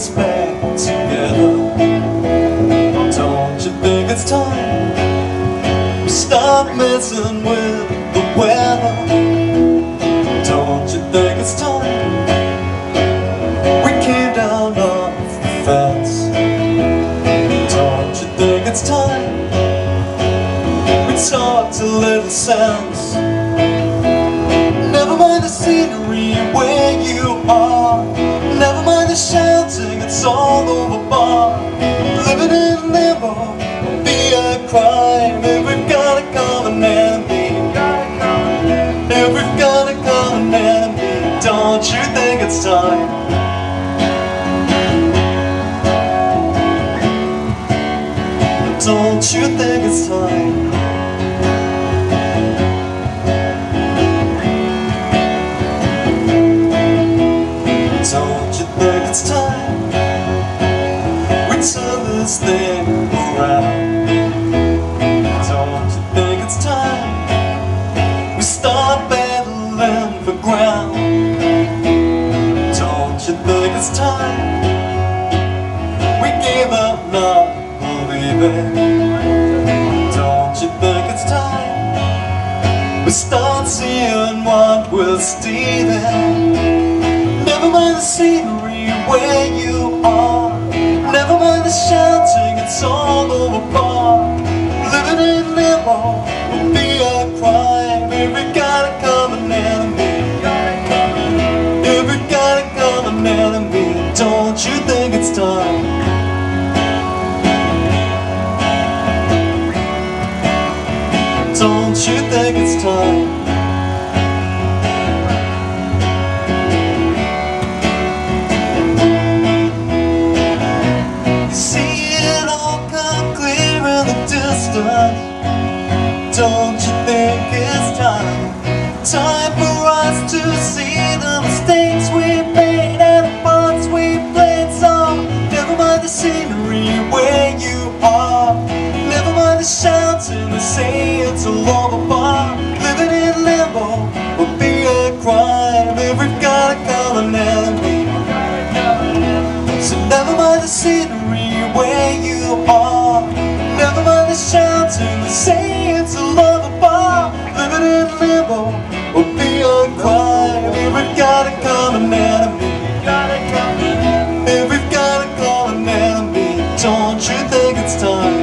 us back together. Don't you think it's time we stop messing with the weather? Don't you think it's time we came down off the fence? Don't you think it's time we talked a little sense? Never mind the scenery where you are, never mind the shouting, it's all over bar. Living in limbo will be a crime if we've got a common enemy. If we've got a common enemy, don't you think it's time? Don't you think it's time? Don't you think it's time we turn this thing around? Don't you think it's time we start battling for ground? Don't you think it's time we give up not believing? Don't you think it's time we start seeing what we're stealing? Never mind the scenery where you are, never mind the shouting, it's all over bar. Living in limbo will be a crime if we got a common enemy. If we got a common enemy, don't you think it's time? Don't you think it's time? Don't you think it's time? Time for us to see the mistakes we've made and the parts we've played. So never mind the scenery where you are, never mind the shouting, they say it's a long bar. Living in limbo will be a crime if we've got a common enemy. So never mind the scenery where you are, never mind the shouting, they say it's a love bar. Living in limbo will be a crime if we've got a common enemy. If we've got a common enemy, don't you think it's time?